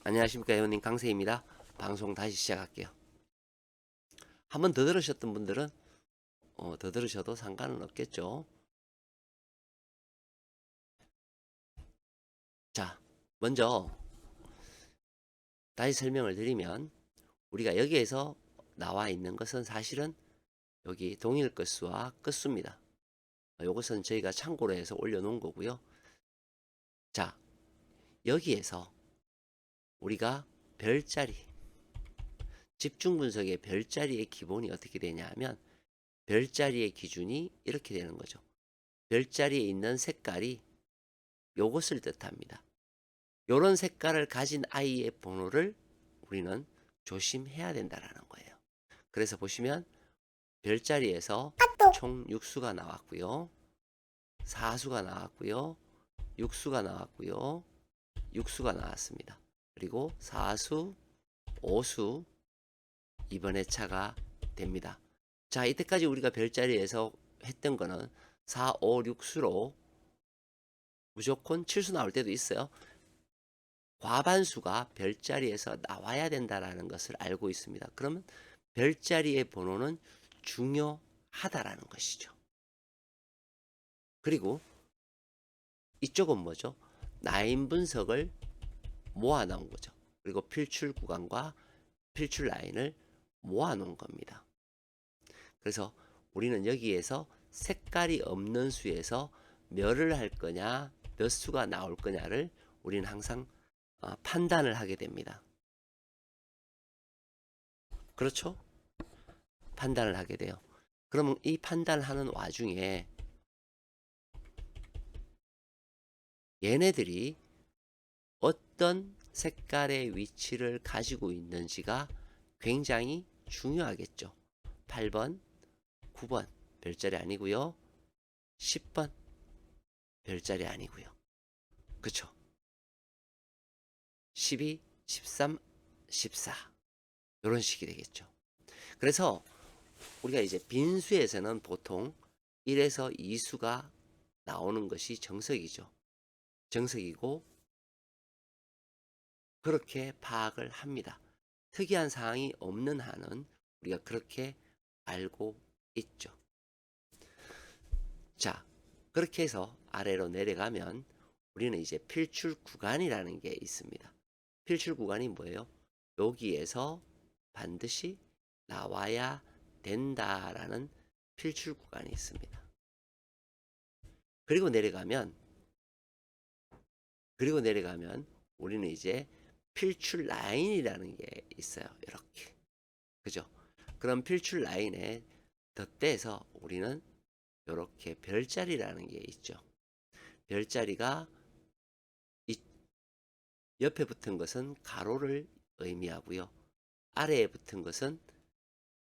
안녕하십니까, 회원님 강세입니다. 방송 다시 시작할게요. 한 번 더 들으셨던 분들은 더 들으셔도 상관은 없겠죠. 자, 먼저 다시 설명을 드리면 우리가 여기에서 나와 있는 것은 사실은 여기 동일 끝수와 끝수입니다. 이것은 저희가 참고로 해서 올려놓은 거고요. 자, 여기에서 우리가 별자리, 집중 분석의 별자리의 기본이 어떻게 되냐 하면 별자리의 기준이 이렇게 되는 거죠. 별자리에 있는 색깔이 요것을 뜻합니다. 요런 색깔을 가진 아이의 번호를 우리는 조심해야 된다라는 거예요. 그래서 보시면 별자리에서 총 6수가 나왔고요. 4수가 나왔고요. 6수가 나왔고요. 6수가 나왔습니다. 그리고 4수, 5수 이번 회차가 됩니다. 자, 이때까지 우리가 별자리에서 했던 거는 4, 5, 6수로 무조건 7수 나올 때도 있어요. 과반수가 별자리에서 나와야 된다라는 것을 알고 있습니다. 그러면 별자리의 번호는 중요하다라는 것이죠. 그리고 이쪽은 뭐죠? 라인 분석을 모아 놓은 거죠. 그리고 필출 구간과 필출 라인을 모아 놓은 겁니다. 그래서 우리는 여기에서 색깔이 없는 수에서 몇을 할 거냐, 몇 수가 나올 거냐를 우리는 항상 판단을 하게 됩니다. 그렇죠? 판단을 하게 돼요. 그러면 이 판단을 하는 와중에 얘네들이 어떤 색깔의 위치를 가지고 있는지가 굉장히 중요하겠죠. 8번, 9번 별자리 아니고요. 10번 별자리 아니고요. 그쵸? 12, 13, 14 이런 식이 되겠죠. 그래서 우리가 이제 빈수에서는 보통 1에서 2수가 나오는 것이 정석이죠. 정석이고 그렇게 파악을 합니다. 특이한 사항이 없는 한은 우리가 그렇게 알고 있죠. 자, 그렇게 해서 아래로 내려가면 우리는 이제 필출 구간이라는 게 있습니다. 필출 구간이 뭐예요? 여기에서 반드시 나와야 된다라는 필출 구간이 있습니다. 그리고 내려가면 우리는 이제 필출 라인이라는 게 있어요. 이렇게. 그죠? 그럼 필출 라인에 덧대서 우리는 이렇게 별자리라는 게 있죠. 별자리가 옆에 붙은 것은 가로를 의미하고요. 아래에 붙은 것은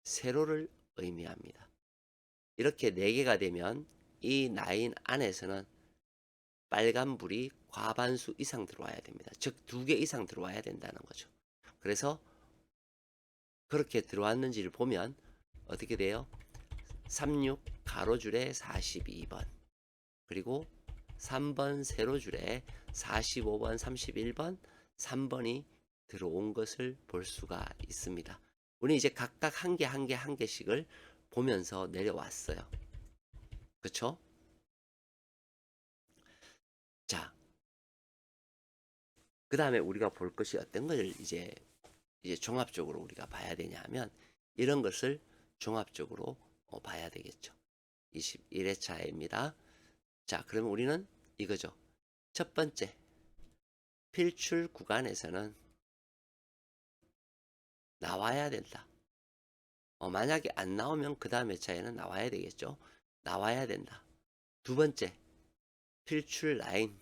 세로를 의미합니다. 이렇게 4개가 되면 이 라인 안에서는 빨간불이 과반수 이상 들어와야 됩니다. 즉 2개 이상 들어와야 된다는 거죠. 그래서 그렇게 들어왔는지를 보면 어떻게 돼요? 36 가로줄에 42번 그리고 3번 세로줄에 45번 31번 3번이 들어온 것을 볼 수가 있습니다. 우리 이제 각각 한 개 한 개씩을 보면서 내려왔어요. 그쵸? 자, 그 다음에 우리가 볼 것이 어떤 걸 이제 종합적으로 우리가 봐야 되냐 하면 이런 것을 종합적으로 봐야 되겠죠. 21회차입니다. 자, 그러면 우리는 이거죠. 첫 번째, 필출 구간에서는 나와야 된다. 만약에 안 나오면 그 다음 회차에는 나와야 되겠죠. 나와야 된다. 두 번째, 필출 라인.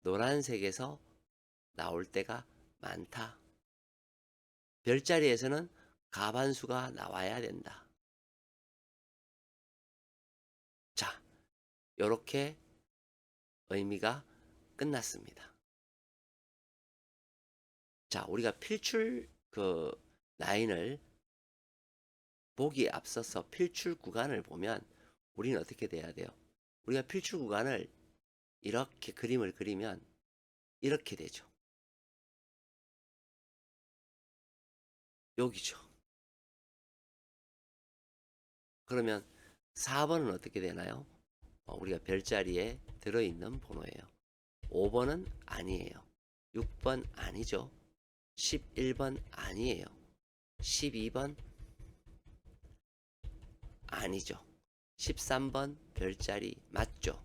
노란색에서 나올 때가 많다. 별자리에서는 가반수가 나와야 된다. 자, 이렇게 의미가 끝났습니다. 자, 우리가 필출 라인을 보기에 앞서서 필출 구간을 보면 우리는 어떻게 돼야 돼요? 우리가 필출 구간을 이렇게 그림을 그리면 이렇게 되죠. 여기죠. 그러면 4번은 어떻게 되나요? 우리가 별자리에 들어있는 번호예요. 5번은 아니에요. 6번 아니죠. 11번 아니에요. 12번 아니죠. 13번 별자리 맞죠.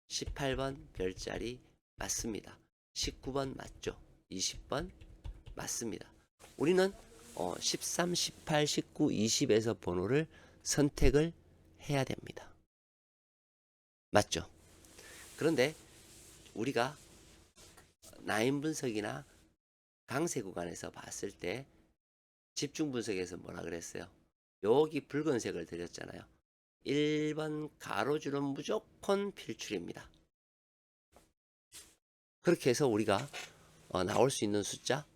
18번 별자리 맞습니다. 19번 맞죠. 20번 맞습니다. 우리는 13, 18, 19, 20에서 번호를 선택을 해야 됩니다. 맞죠? 그런데 우리가 나인 분석이나 강세 구간에서 봤을 때 집중 분석에서 뭐라 그랬어요? 여기 붉은색을 드렸잖아요. 1번 가로줄은 무조건 필출입니다. 그렇게 해서 우리가 나올 수 있는 숫자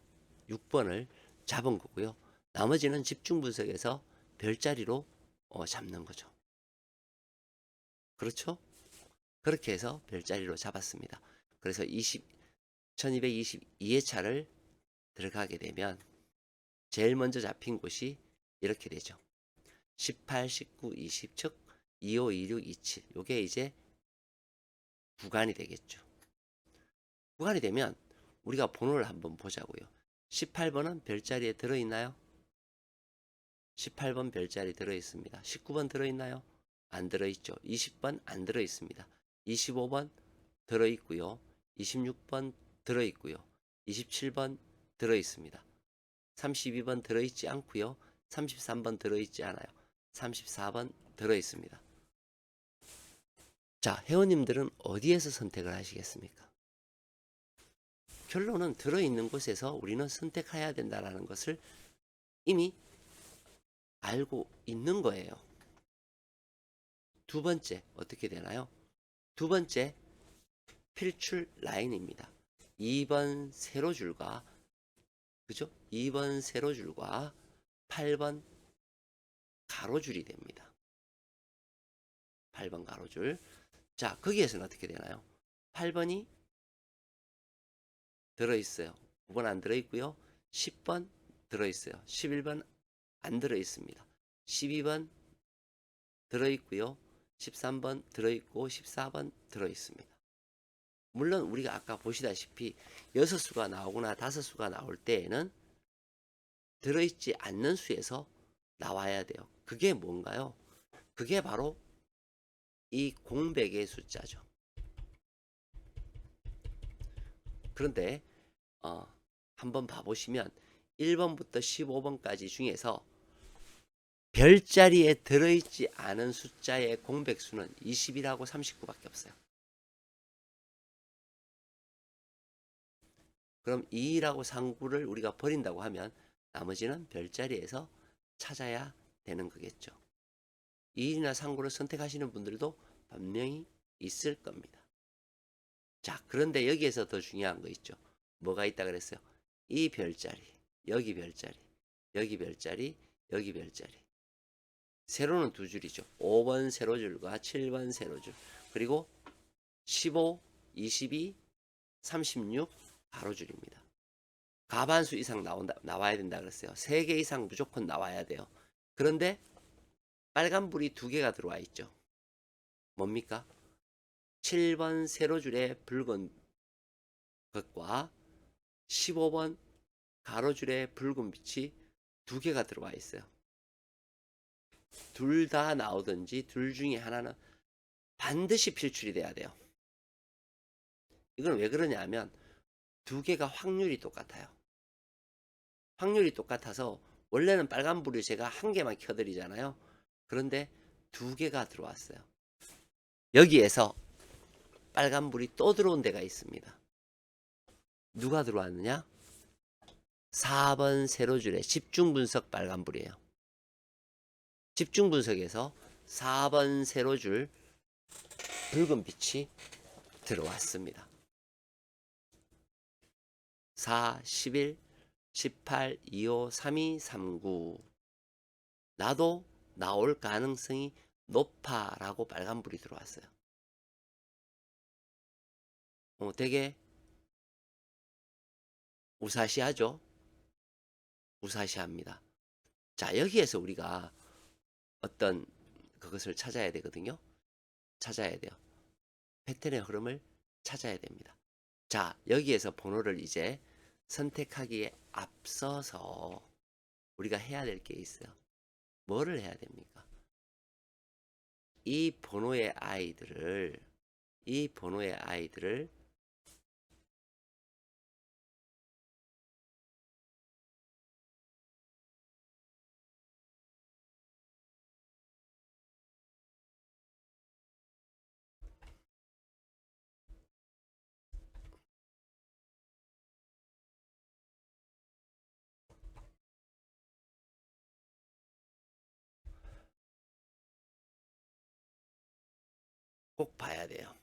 6번을 잡은 거고요. 나머지는 집중 분석에서 별자리로 잡는 거죠. 그렇죠? 그렇게 해서 별자리로 잡았습니다. 그래서 1222회차를 들어가게 되면 제일 먼저 잡힌 곳이 이렇게 되죠. 18, 19, 20, 즉 25, 26, 27. 요게 이제 구간이 되겠죠. 구간이 되면 우리가 번호를 한번 보자고요. 18번은 별자리에 들어있나요? 18번 별자리 들어있습니다. 19번 들어있나요? 안 들어있죠. 20번 안 들어있습니다. 25번 들어있고요. 26번 들어있고요. 27번 들어있습니다. 32번 들어있지 않고요. 33번 들어있지 않아요. 34번 들어있습니다. 자, 회원님들은 어디에서 선택을 하시겠습니까? 결론은 들어있는 곳에서 우리는 선택해야 된다는 것을 이미 알고 있는 거예요. 두 번째 어떻게 되나요? 두 번째 필출 라인입니다. 2번 세로줄과 그죠? 2번 세로줄과 8번 가로줄이 됩니다. 8번 가로줄. 자, 거기에서는 어떻게 되나요? 8번이 들어있어요. 9번 안 들어있고요. 10번 들어있어요. 11번 안 들어있습니다. 12번 들어있고요. 13번 들어있고 14번 들어있습니다. 물론 우리가 아까 보시다시피 6수가 나오거나 5수가 나올 때에는 들어있지 않는 수에서 나와야 돼요. 그게 뭔가요? 그게 바로 이 공백의 숫자죠. 그런데 한번 봐보시면 1번부터 15번까지 중에서 별자리에 들어있지 않은 숫자의 공백수는 20이라고 39밖에 없어요. 그럼 2라고 상구를 우리가 버린다고 하면 나머지는 별자리에서 찾아야 되는 거겠죠. 2이나 상구를 선택하시는 분들도 분명히 있을 겁니다. 자, 그런데 여기에서 더 중요한 거 있죠. 뭐가 있다 그랬어요? 이 별자리, 여기 별자리, 여기 별자리, 여기 별자리. 세로는 두 줄이죠. 5번 세로줄과 7번 세로줄. 그리고 15, 22, 36 가로줄입니다. 가반수 이상 나와야 된다 그랬어요. 3개 이상 무조건 나와야 돼요. 그런데 빨간불이 2개가 들어와 있죠. 뭡니까? 7번 세로줄에 붉은 것과 15번 가로줄에 붉은 빛이 2개가 들어와 있어요. 둘 다 나오든지 둘 중에 하나는 반드시 필출이 돼야 돼요. 이건 왜 그러냐면 2개가 확률이 똑같아요. 확률이 똑같아서 원래는 빨간불이 제가 1개만 켜드리잖아요. 그런데 2개가 들어왔어요. 여기에서 빨간불이 또 들어온 데가 있습니다. 누가 들어왔느냐? 4번 세로줄에 집중분석 빨간불이에요. 집중분석에서 4번 세로줄 붉은 빛이 들어왔습니다. 4, 11, 18, 25, 32, 39. 나도 나올 가능성이 높아라고 빨간불이 들어왔어요. 되게 우사시하죠? 우사시합니다. 자, 여기에서 우리가 어떤 그것을 찾아야 되거든요. 찾아야 돼요. 패턴의 흐름을 찾아야 됩니다. 자, 여기에서 번호를 이제 선택하기에 앞서서 우리가 해야 될 게 있어요. 뭐를 해야 됩니까? 이 번호의 아이들을 꼭 봐야 돼요.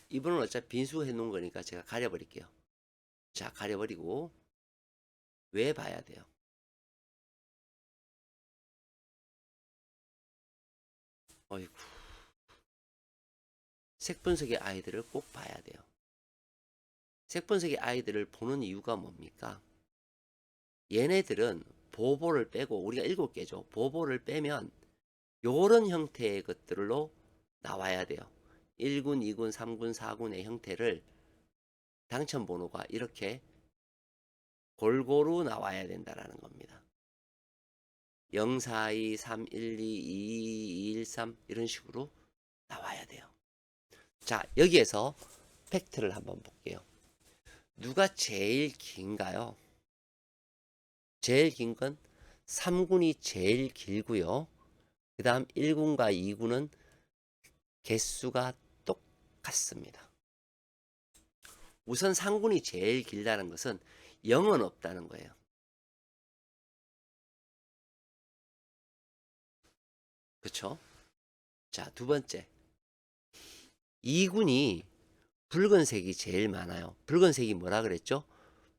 이번은 어차피 빈수 해놓은 거니까 제가 가려버릴게요. 자, 가려버리고 왜 봐야 돼요? 어이구. 색분석의 아이들을 꼭 봐야 돼요. 색분석의 아이들을 보는 이유가 뭡니까? 얘네들은 보보를 빼고 우리가 7개죠. 보보를 빼면 요런 형태의 것들로 나와야 돼요. 1군, 2군, 3군, 4군의 형태를 당첨 번호가 이렇게 골고루 나와야 된다라는 겁니다. 0, 4, 2, 3, 1, 2, 2, 2, 1, 3 이런 식으로 나와야 돼요. 자, 여기에서 팩트를 한번 볼게요. 누가 제일 긴가요? 제일 긴 건 3군이 제일 길고요. 그 다음 1군과 2군은 개수가 똑같습니다. 우선 3군이 제일 길다는 것은 0은 없다는 거예요. 그렇죠? 자, 두 번째. 2군이 붉은색이 제일 많아요. 붉은색이 뭐라 그랬죠?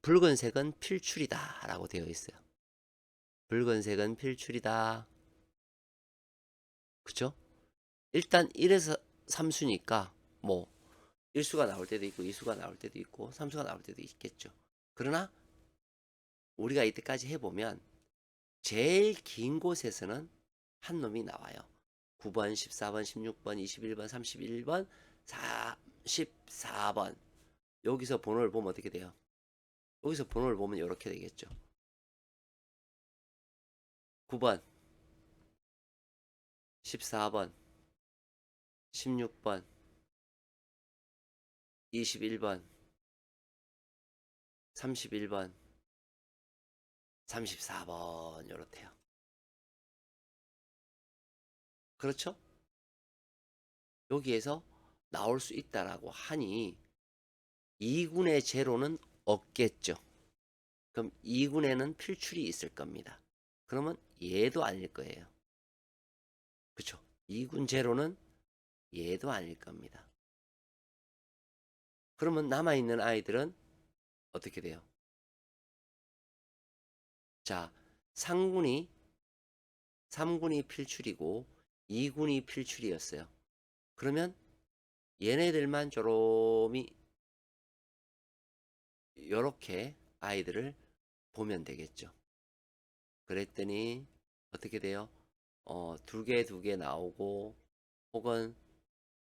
붉은색은 필출이다 라고 되어 있어요. 붉은색은 필출이다. 그쵸? 일단 1에서 3수니까 뭐 1수가 나올 때도 있고 2수가 나올 때도 있고 3수가 나올 때도 있겠죠. 그러나 우리가 이때까지 해보면 제일 긴 곳에서는 한 놈이 나와요. 9번, 14번, 16번, 21번, 31번, 44번. 여기서 번호를 보면 어떻게 돼요? 여기서 번호를 보면 이렇게 되겠죠. 9번, 14번, 16번, 21번, 31번, 34번 이렇대요. 그렇죠? 여기에서 나올 수 있다라고 하니 2군의 제로는 없겠죠. 그럼 2군에는 필출이 있을 겁니다. 그러면 얘도 아닐 거예요. 그렇죠? 2군 제로는 얘도 아닐 겁니다. 그러면 남아있는 아이들은 어떻게 돼요? 자, 3군이 필출이고 2군이 필출이었어요. 그러면 얘네들만 조롬이 요렇게 아이들을 보면 되겠죠. 그랬더니 어떻게 돼요? 2개, 2개 나오고 혹은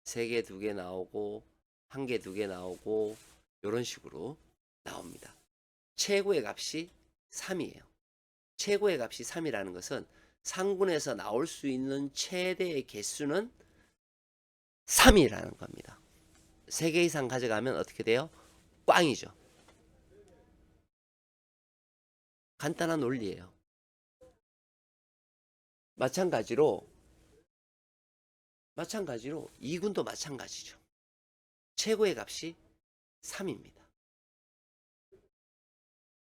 3개, 2개 나오고 1개, 2개 나오고 이런 식으로 나옵니다. 최고의 값이 3이에요. 최고의 값이 3이라는 것은 상군에서 나올 수 있는 최대의 개수는 3이라는 겁니다. 3개 이상 가져가면 어떻게 돼요? 꽝이죠. 간단한 논리예요. 마찬가지로 2군도 마찬가지죠. 최고의 값이 3입니다.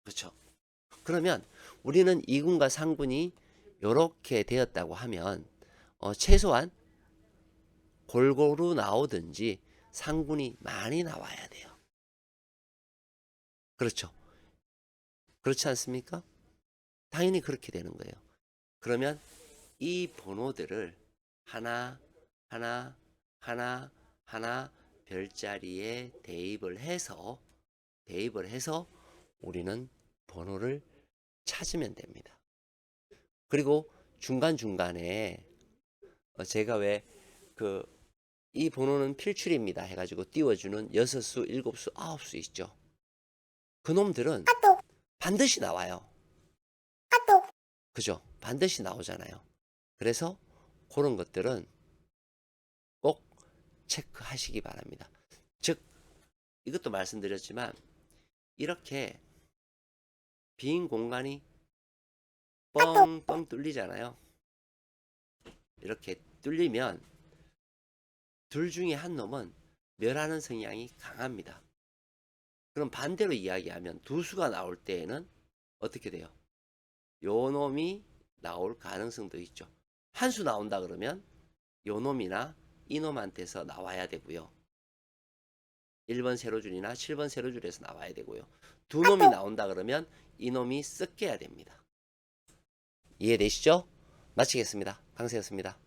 그렇죠? 그러면 우리는 2군과 3군이 이렇게 되었다고 하면 최소한 골고루 나오든지 3군이 많이 나와야 돼요. 그렇죠? 그렇지 않습니까? 당연히 그렇게 되는 거예요. 그러면 이 번호들을 하나 별자리에 대입을 해서 우리는 번호를 찾으면 됩니다. 그리고 중간중간에 제가 왜 이 번호는 필출입니다 해가지고 띄워주는 6수, 7수, 9수 있죠. 그놈들은 반드시 나와요. 그죠? 반드시 나오잖아요. 그래서 그런 것들은 꼭 체크하시기 바랍니다. 즉, 이것도 말씀드렸지만 이렇게 빈 공간이 뻥뻥 뚫리잖아요. 이렇게 뚫리면 둘 중에 한 놈은 멸하는 성향이 강합니다. 그럼 반대로 이야기하면 두 수가 나올 때에는 어떻게 돼요? 요 놈이 나올 가능성도 있죠. 한 수 나온다 그러면 요 놈이나 이 놈한테서 나와야 되고요. 1번 세로줄이나 7번 세로줄에서 나와야 되고요. 두 놈이 나온다 그러면 이 놈이 섞여야 됩니다. 이해되시죠? 마치겠습니다. 강세였습니다.